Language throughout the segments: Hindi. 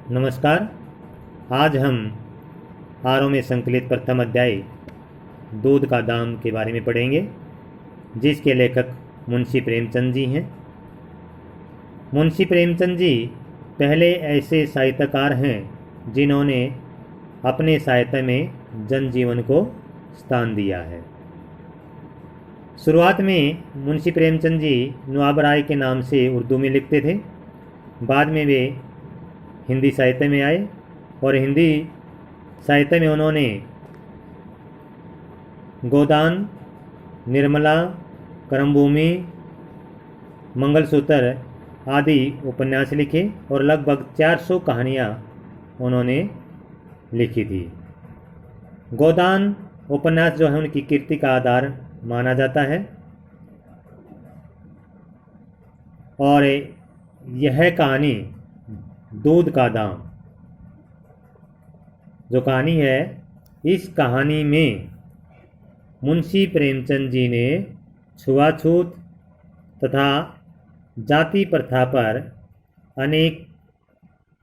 नमस्कार। आज हम आरों में संकलित प्रथम अध्याय दूध का दाम के बारे में पढ़ेंगे, जिसके लेखक मुंशी प्रेमचंद जी हैं। मुंशी प्रेमचंद जी पहले ऐसे साहित्यकार हैं जिन्होंने अपने साहित्य में जनजीवन को स्थान दिया है। शुरुआत में मुंशी प्रेमचंद जी नवाब राय के नाम से उर्दू में लिखते थे। बाद में वे हिंदी साहित्य में आए और हिंदी साहित्य में उन्होंने गोदान, निर्मला, करमभूमि, मंगलसूत्र आदि उपन्यास लिखे और लगभग 400 कहानियाँ उन्होंने लिखी थी। गोदान उपन्यास जो है उनकी कीर्ति का आधार माना जाता है और यह कहानी दूध का दाम जो कहानी है, इस कहानी में मुंशी प्रेमचंद जी ने छुआछूत तथा जाति प्रथा पर अनेक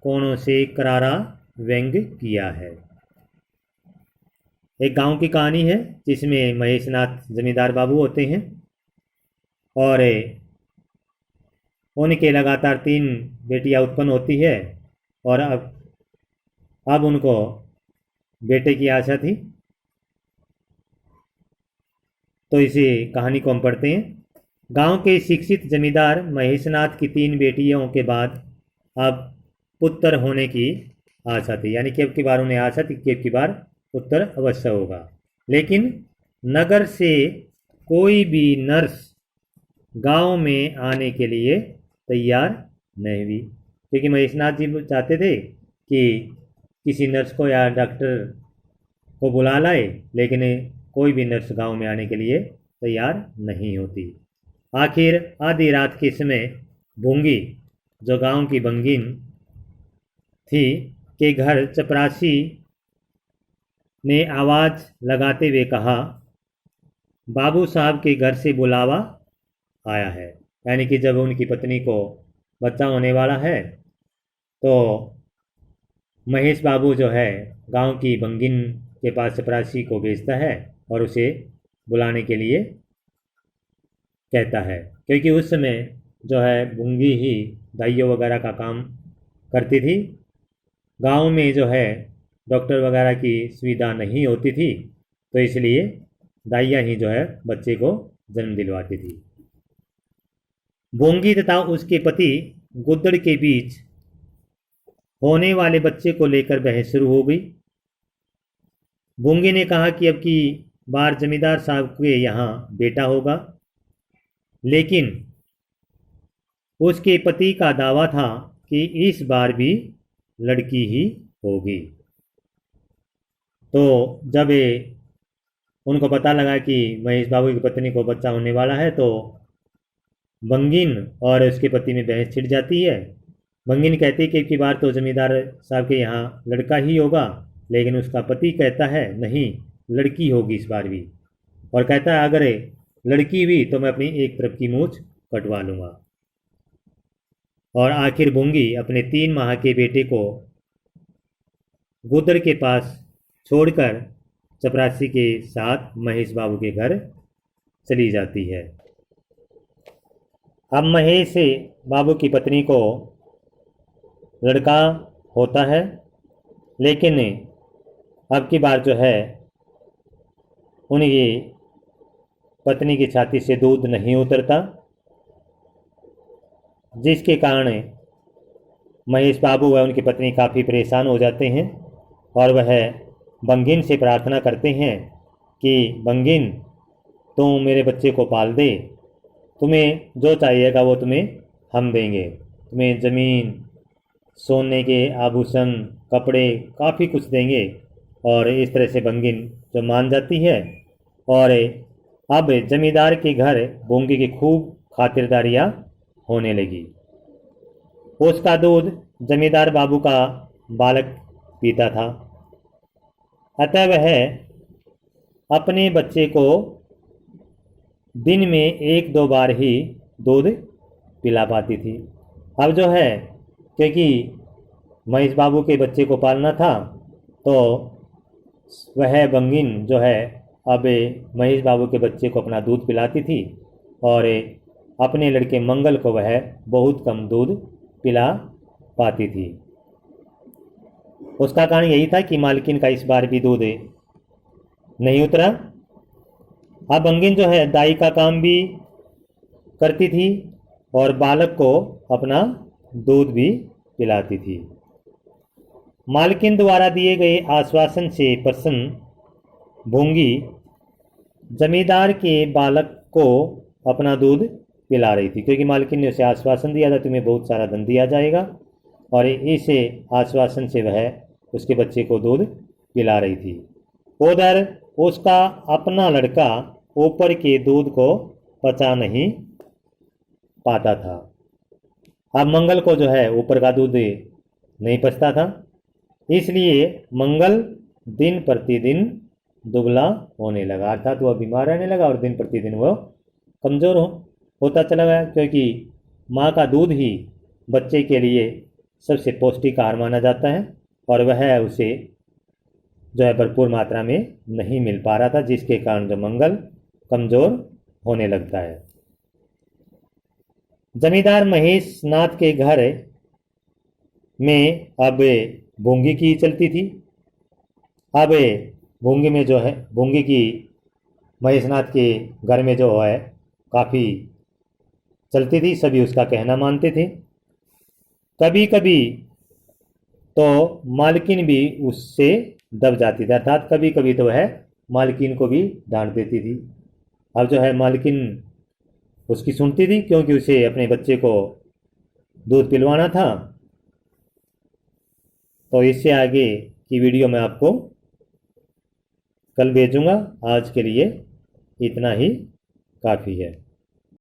कोणों से करारा व्यंग्य किया है। एक गांव की कहानी है जिसमें महेशनाथ जमींदार बाबू होते हैं और उनके लगातार 3 बेटियां उत्पन्न होती है और अब उनको बेटे की आशा थी। तो इसी कहानी को हम पढ़ते हैं। गांव के शिक्षित जमींदार महेशनाथ की 3 बेटियों के बाद अब पुत्र होने की आशा थी, यानी कि अब की बार उन्हें आशा थी कि अब की बार पुत्र अवश्य होगा। लेकिन नगर से कोई भी नर्स गांव में आने के लिए तैयार नहीं हुई, क्योंकि महेशनाथ जी चाहते थे कि किसी नर्स को या डॉक्टर को बुला लाए, लेकिन कोई भी नर्स गांव में आने के लिए तैयार नहीं होती। आखिर आधी रात के समय भूंगी, जो गांव की बंगिन थी, के घर चपरासी ने आवाज़ लगाते हुए कहा, बाबू साहब के घर से बुलावा आया है। यानी कि जब उनकी पत्नी को बच्चा होने वाला है तो महेश बाबू जो है गांव की बंगिन के पास चपरासी को भेजता है और उसे बुलाने के लिए कहता है, क्योंकि उस समय जो है बूंगी ही दाइयों वगैरह का काम करती थी। गांव में जो है डॉक्टर वगैरह की सुविधा नहीं होती थी, तो इसलिए दाइयाँ ही जो है बच्चे को जन्म दिलवाती थी। बोंगी तथा उसके पति गुद्दड़ के बीच होने वाले बच्चे को लेकर बहस शुरू हो गई। बोंगी ने कहा कि अब की बार जमींदार साहब के यहाँ बेटा होगा, लेकिन उसके पति का दावा था कि इस बार भी लड़की ही होगी। तो जब उनको पता लगा कि महेश बाबू की पत्नी को बच्चा होने वाला है, तो बंगिन और उसके पति में बहस छिड़ जाती है। बंगिन कहती है कि बार तो जमींदार साहब के यहाँ लड़का ही होगा, लेकिन उसका पति कहता है नहीं, लड़की होगी इस बार भी, और कहता है अगर लड़की हुई तो मैं अपनी एक तरफ की मूंछ कटवा लूँगा। और आखिर बूंगी अपने 3 माह के बेटे को गुदर के पास छोड़कर चपरासी के साथ महेश बाबू के घर चली जाती है। अब महेश बाबू की पत्नी को लड़का होता है, लेकिन अब की बार जो है उनकी पत्नी की छाती से दूध नहीं उतरता, जिसके कारण महेश बाबू व उनकी पत्नी काफ़ी परेशान हो जाते हैं और वह बंगिन से प्रार्थना करते हैं कि बंगिन तुम मेरे बच्चे को पाल दे, तुम्हें जो चाहिएगा वो तुम्हें हम देंगे, तुम्हें ज़मीन, सोने के आभूषण, कपड़े काफ़ी कुछ देंगे। और इस तरह से बंगिन जो मान जाती है और अब जमींदार के घर बूंगी की खूब खातिरदारियाँ होने लगी। उसका दूध जमींदार बाबू का बालक पीता था, अतः वह अपने बच्चे को दिन में 1-2 बार ही दूध पिला पाती थी। अब जो है क्योंकि महेश बाबू के बच्चे को पालना था, तो वह बंगिन जो है अब महेश बाबू के बच्चे को अपना दूध पिलाती थी और अपने लड़के मंगल को वह बहुत कम दूध पिला पाती थी। उसका कारण यही था कि मालकिन का इस बार भी दूध नहीं उतरा। अब बंगिन जो है दाई का काम भी करती थी और बालक को अपना दूध भी पिलाती थी। मालकिन द्वारा दिए गए आश्वासन से प्रसन्न भूंगी जमींदार के बालक को अपना दूध पिला रही थी, क्योंकि मालकिन ने उसे आश्वासन दिया था तुम्हें बहुत सारा धन दिया जाएगा, और इसे आश्वासन से वह उसके बच्चे को दूध पिला रही थी। उधर उसका अपना लड़का ऊपर के दूध को पचा नहीं पाता था। अब मंगल को जो है ऊपर का दूध नहीं पचता था, इसलिए मंगल दिन प्रतिदिन दुबला होने लगा, अर्थात वह बीमार रहने लगा और दिन प्रतिदिन वह कमज़ोर होता चला गया, क्योंकि माँ का दूध ही बच्चे के लिए सबसे पौष्टिक आहार माना जाता है और वह उसे जो है भरपूर मात्रा में नहीं मिल पा रहा था, जिसके कारण जो मंगल कमज़ोर होने लगता है। जमींदार महेश नाथ के घर में अब भूंगी की चलती थी। अब भूंगी में जो है भूंगी की महेशनाथ के घर में जो है काफ़ी चलती थी, सभी उसका कहना मानते थे। कभी कभी तो मालकिन भी उससे दब जाती थी, अर्थात कभी कभी तो वह मालकिन को भी डांट देती थी। अब जो है मालकिन उसकी सुनती थी, क्योंकि उसे अपने बच्चे को दूध पिलवाना था। तो इससे आगे की वीडियो मैं आपको कल भेजूंगा। आज के लिए इतना ही काफ़ी है।